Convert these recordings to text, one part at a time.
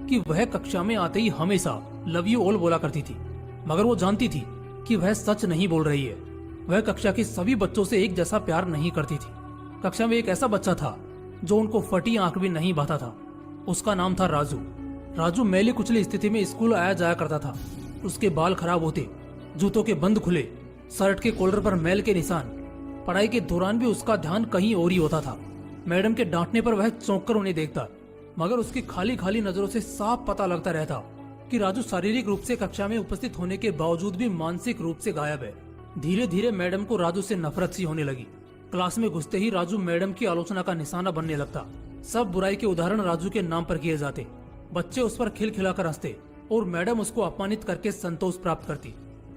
कि वह कक्षा में आते ही हमेशा लव यू ऑल बोला करती थी, मगर वो जानती थी कि वह सच नहीं बोल रही है। वह कक्षा के सभी बच्चों से एक जैसा प्यार नहीं करती थी। कक्षा में एक ऐसा बच्चा था जो उनको फटी आंख भी नहीं भाता था। उसका नाम था राजू। राजू मैली कुचली स्थिति में स्कूल आया जाया करता था। उसके बाल खराब होते, जूतों के बंद खुले, शर्ट के कॉलर पर मैल के निशान। पढ़ाई के दौरान भी उसका ध्यान कहीं और ही होता था। मैडम के डांटने पर वह चौंक कर उन्हें देखता, मगर उसकी खाली खाली नजरों से साफ पता लगता रहता कि राजू शारीरिक रूप से कक्षा में उपस्थित होने के बावजूद भी मानसिक रूप से गायब है। धीरे धीरे मैडम को राजू से नफरत सी होने लगी। क्लास में घुसते ही राजू मैडम की आलोचना का निशाना बनने लगता। सब बुराई के उदाहरण राजू के नाम पर किए जाते। बच्चे उस पर खिलखिलाकर हंसते और मैडम उसको अपमानित करके संतोष प्राप्त करती।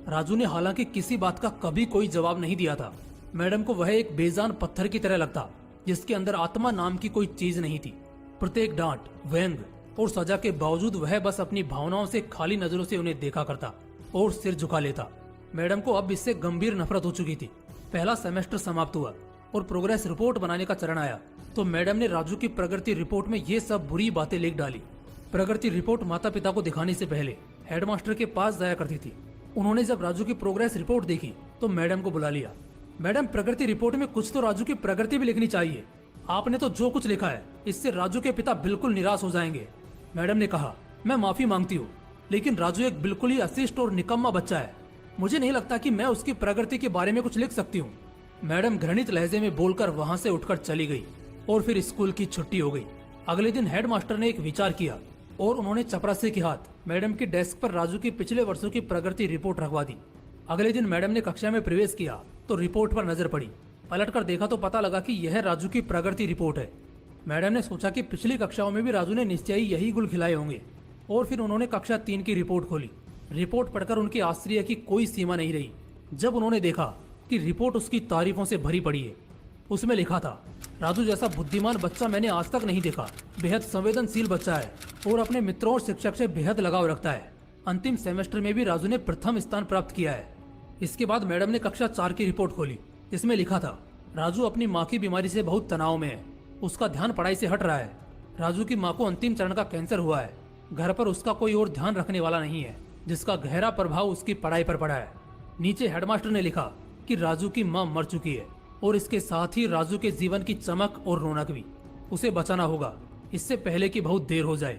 राजू ने हालांकि किसी बात का कभी कोई जवाब नहीं दिया था। मैडम को वह एक बेजान पत्थर की तरह लगता जिसके अंदर आत्मा नाम की कोई चीज नहीं थी। प्रत्येक डांट, व्यंग और सजा के बावजूद वह बस अपनी भावनाओं से खाली नजरों से उन्हें देखा करता और सिर झुका लेता। मैडम को अब इससे गंभीर नफरत हो चुकी थी। पहला सेमेस्टर समाप्त हुआ और प्रोग्रेस रिपोर्ट बनाने का चरण आया तो मैडम ने राजू की प्रगति रिपोर्ट में ये सब बुरी बातें लिख डाली। प्रगति रिपोर्ट माता पिता को दिखाने से पहले हेडमास्टर के पास जाया करती थी। उन्होंने जब राजू की प्रोग्रेस रिपोर्ट देखी तो मैडम को बुला लिया। मैडम, प्रगति रिपोर्ट में कुछ तो राजू की प्रगति भी लिखनी चाहिए। आपने तो जो कुछ लिखा है इससे राजू के पिता बिल्कुल निराश हो जाएंगे। मैडम ने कहा, मैं माफी मांगती हूँ, लेकिन राजू एक बिल्कुल ही अशिष्ट और निकम्मा बच्चा है। मुझे नहीं लगता कि मैं उसकी प्रगति के बारे में कुछ लिख सकती हूँ। मैडम घृणित लहजे में बोलकर वहाँ से उठकर चली गई और फिर स्कूल की छुट्टी हो गई। अगले दिन हेडमास्टर ने एक विचार किया और उन्होंने चपरासी के हाथ मैडम की डेस्क पर राजू की पिछले वर्षों की प्रगति रिपोर्ट रखवा दी। अगले दिन मैडम ने कक्षा में प्रवेश किया तो रिपोर्ट पर नजर पड़ी। पलटकर देखा तो पता लगा कि यह राजू की प्रगति रिपोर्ट है। मैडम ने सोचा कि पिछली कक्षाओं में भी राजू ने निश्चय ही यही गुल खिलाए होंगे और फिर उन्होंने कक्षा 3 की रिपोर्ट खोली। रिपोर्ट पढ़कर उनके आश्चर्य की कोई सीमा नहीं रही जब उन्होंने देखा कि रिपोर्ट उसकी तारीफों से भरी पड़ी है। उसमें लिखा था, राजू जैसा बुद्धिमान बच्चा मैंने आज तक नहीं देखा। बेहद संवेदनशील बच्चा है और अपने मित्रों और शिक्षक से बेहद लगाव रखता है। अंतिम सेमेस्टर में भी राजू ने प्रथम स्थान प्राप्त किया है। इसके बाद मैडम ने कक्षा 4 की रिपोर्ट खोली। इसमें लिखा था, राजू अपनी माँ की बीमारी से बहुत तनाव में है। उसका ध्यान पढ़ाई से हट रहा है। राजू की माँ को अंतिम चरण का कैंसर हुआ है। घर पर उसका कोई और ध्यान रखने वाला नहीं है, जिसका गहरा प्रभाव उसकी पढ़ाई पर पड़ा है। नीचे हेडमास्टर ने लिखा कि राजू की माँ मर चुकी है और इसके साथ ही राजू के जीवन की चमक और रौनक भी। उसे बचाना होगा इससे पहले कि बहुत देर हो जाए।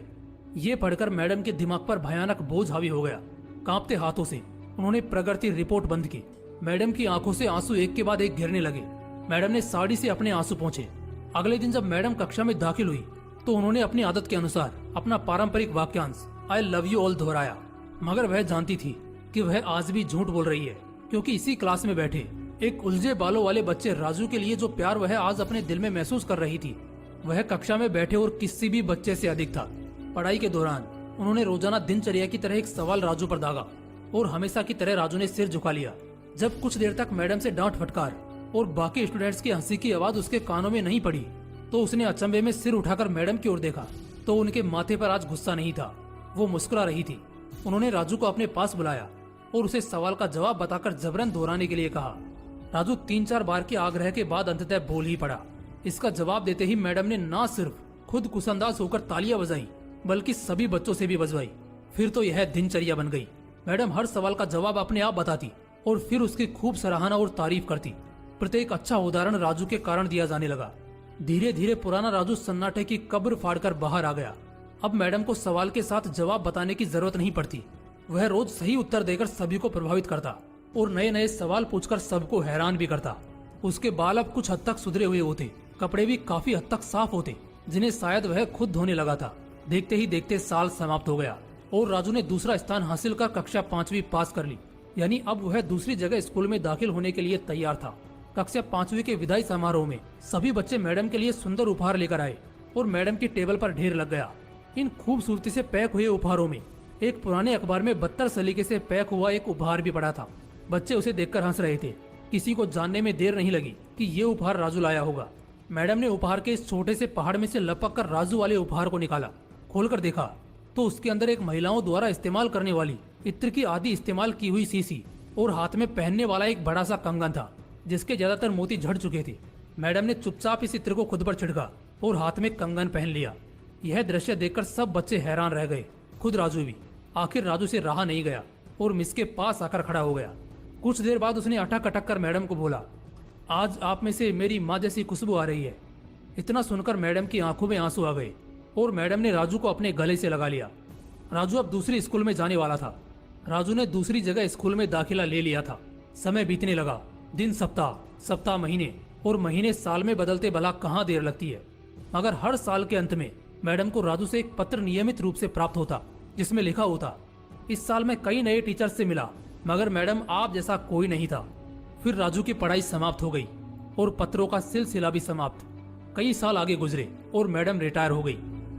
ये पढ़कर मैडम के दिमाग पर भयानक बोझ हावी हो गया। कांपते हाथों से उन्होंने प्रगति रिपोर्ट बंद की। मैडम की आंखों से आंसू एक के बाद एक गिरने लगे। मैडम ने साड़ी से अपने आंसू पोंछे। अगले दिन जब मैडम कक्षा में दाखिल हुई तो उन्होंने अपनी आदत के अनुसार अपना पारंपरिक वाक्यांश आई लव यू ऑल दोहराया, मगर वह जानती थी कि वह आज भी झूठ बोल रही है, क्योंकि इसी क्लास में बैठे एक उलझे बालों वाले बच्चे राजू के लिए जो प्यार वह आज अपने दिल में महसूस कर रही थी, वह कक्षा में बैठे और किसी भी बच्चे से अधिक था। पढ़ाई के दौरान उन्होंने रोजाना दिनचर्या की तरह एक सवाल राजू पर दागा और हमेशा की तरह राजू ने सिर झुका लिया। जब कुछ देर तक मैडम से डांट फटकार और बाकी स्टूडेंट्स की हंसी की आवाज उसके कानों में नहीं पड़ी तो उसने अचंभे में सिर उठाकर मैडम की ओर देखा तो उनके माथे पर आज गुस्सा नहीं था, वो मुस्कुरा रही थी। उन्होंने राजू को अपने पास बुलाया और उसे सवाल का जवाब बताकर जबरन दोहराने के लिए कहा। राजू 3-4 बार के आग्रह के बाद अंततः बोल ही पड़ा। इसका जवाब देते ही मैडम ने न सिर्फ खुद कुसंदाज होकर तालियां बजाई बल्कि सभी बच्चों से भी बजवाई। फिर तो यह दिनचर्या बन गई। मैडम हर सवाल का जवाब अपने आप बताती और फिर उसकी खूब सराहना और तारीफ करती। प्रत्येक अच्छा उदाहरण राजू के कारण दिया जाने लगा। धीरे धीरे पुराना राजू सन्नाटे की कब्र फाड़कर बाहर आ गया। अब मैडम को सवाल के साथ जवाब बताने की जरूरत नहीं पड़ती। वह रोज सही उत्तर देकर सभी को प्रभावित करता और नए नए सवाल पूछकर सबको हैरान भी करता। उसके बाल अब कुछ हद तक सुधरे हुए होते, कपड़े भी काफी हद तक साफ होते, जिन्हें शायद वह खुद धोने लगा था। देखते ही देखते साल समाप्त हो गया और राजू ने दूसरा स्थान हासिल कर कक्षा 5वीं पास कर ली। यानी अब वह दूसरी जगह स्कूल में दाखिल होने के लिए तैयार था। कक्षा 5वीं के विदाई समारोह में सभी बच्चे मैडम के लिए सुंदर उपहार लेकर आए और मैडम की टेबल पर ढेर लग गया। इन खूबसूरती से पैक हुए उपहारों में एक पुराने अखबार में 72 सलीके से पैक हुआ एक उपहार भी पड़ा था। बच्चे उसे देखकर हंस रहे थे। किसी को जानने में देर नहीं लगी कि ये उपहार राजू लाया होगा। मैडम ने उपहार के इस छोटे से पहाड़ में से लपक कर राजू वाले उपहार को निकाला। खोलकर देखा तो उसके अंदर एक महिलाओं द्वारा इस्तेमाल करने वाली इत्र की आदि इस्तेमाल की हुई शीशी और हाथ में पहनने वाला एक बड़ा सा कंगन था, जिसके ज्यादातर मोती झड़ चुके थे। मैडम ने चुपचाप इस इत्र को खुद पर छिड़का और हाथ में कंगन पहन लिया। यह दृश्य देखकर सब बच्चे हैरान रह गए, खुद राजू भी। आखिर राजू से रहा नहीं गया और मिस के पास आकर खड़ा हो गया। कुछ देर बाद उसने अटक अटक कर मैडम को बोला, आज आप में से मेरी माँ जैसी खुशबू आ रही है। इतना सुनकर मैडम की आंखों में आंसू आ गए और मैडम ने राजू को अपने गले से लगा लिया। राजू अब दूसरी स्कूल में जाने वाला था। राजू ने दूसरी जगह स्कूल में दाखिला ले लिया था। समय बीतने लगा। दिन सप्ताह, सप्ताह महीने और महीने साल में बदलते भला कहाँ देर लगती है। मगर हर साल के अंत में मैडम को राजू से एक पत्र नियमित रूप से प्राप्त होता, जिसमें लिखा होता, इस साल मैं कई नए टीचर्स से मिला, मगर मैडम आप जैसा कोई नहीं था। फिर राजू की पढ़ाई समाप्त हो गई और पत्रों का सिलसिला भी समाप्त। कई साल आगे गुजरे और मैडम रिटायर हो गई।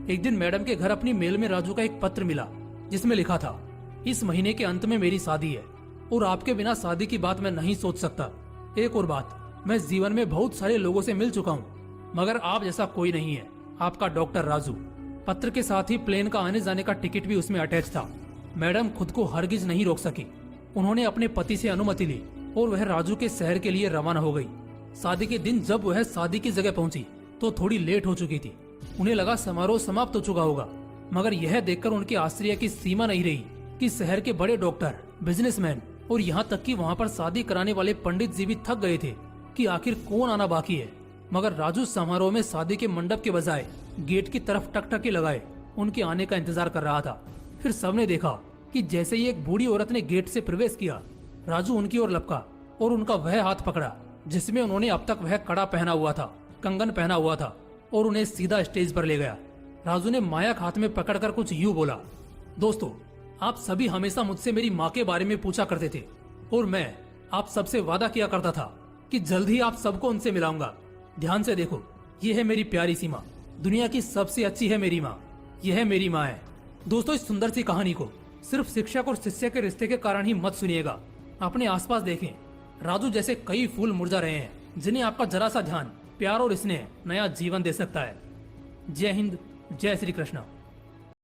एक दिन मैडम के घर अपनी मेल में राजू का एक पत्र मिला, जिसमें लिखा था, इस महीने के अंत में मेरी शादी है और आपके बिना शादी की बात मैं नहीं सोच सकता। एक और बात, मैं जीवन में बहुत सारे लोगों से मिल चुका हूँ, मगर आप जैसा कोई नहीं है। आपका डॉक्टर राजू। पत्र के साथ ही प्लेन का आने जाने का टिकट भी उसमें अटैच था। मैडम खुद को हरगिज नहीं रोक सकी। उन्होंने अपने पति से अनुमति ली और वह राजू के शहर के लिए रवाना हो गई। शादी के दिन जब वह शादी की जगह पहुंची तो थोड़ी लेट हो चुकी थी। उन्हें लगा समारोह समाप्त हो चुका होगा, मगर यह देखकर उनके आश्चर्य की सीमा नहीं रही कि शहर के बड़े डॉक्टर, बिजनेसमैन और यहाँ तक कि वहाँ पर शादी कराने वाले पंडित जी भी थक गए थे कि आखिर कौन आना बाकी है। मगर राजू समारोह में शादी के मंडप के बजाय गेट की तरफ टकटकी लगाए उनके आने का इंतजार कर रहा था। फिर सबने देखा कि जैसे ही एक बूढ़ी औरत ने गेट से प्रवेश किया, राजू उनकी ओर लपका और उनका वह हाथ पकड़ा जिसमें उन्होंने अब तक वह कड़ा पहना हुआ था, कंगन पहना हुआ था, और उन्हें सीधा स्टेज पर ले गया। राजू ने माया हाथ में पकड़कर कुछ यूं बोला, दोस्तों, आप सभी हमेशा मुझसे मेरी माँ के बारे में पूछा करते थे और मैं आप सबसे वादा किया करता था कि जल्द ही आप सबको उनसे मिलाऊंगा। ध्यान से देखो, ये है मेरी प्यारी सी माँ, दुनिया की सबसे अच्छी है मेरी माँ, यह मेरी माँ है। दोस्तों, इस सुंदर सी कहानी को सिर्फ शिक्षक और शिष्य के रिश्ते के कारण ही मत सुनिएगा। अपने आसपास देखें, राजू जैसे कई फूल मुरझा रहे हैं, जिन्हें आपका जरा सा ध्यान, प्यार और स्नेह नया जीवन दे सकता है। जय हिंद, जय श्री कृष्ण।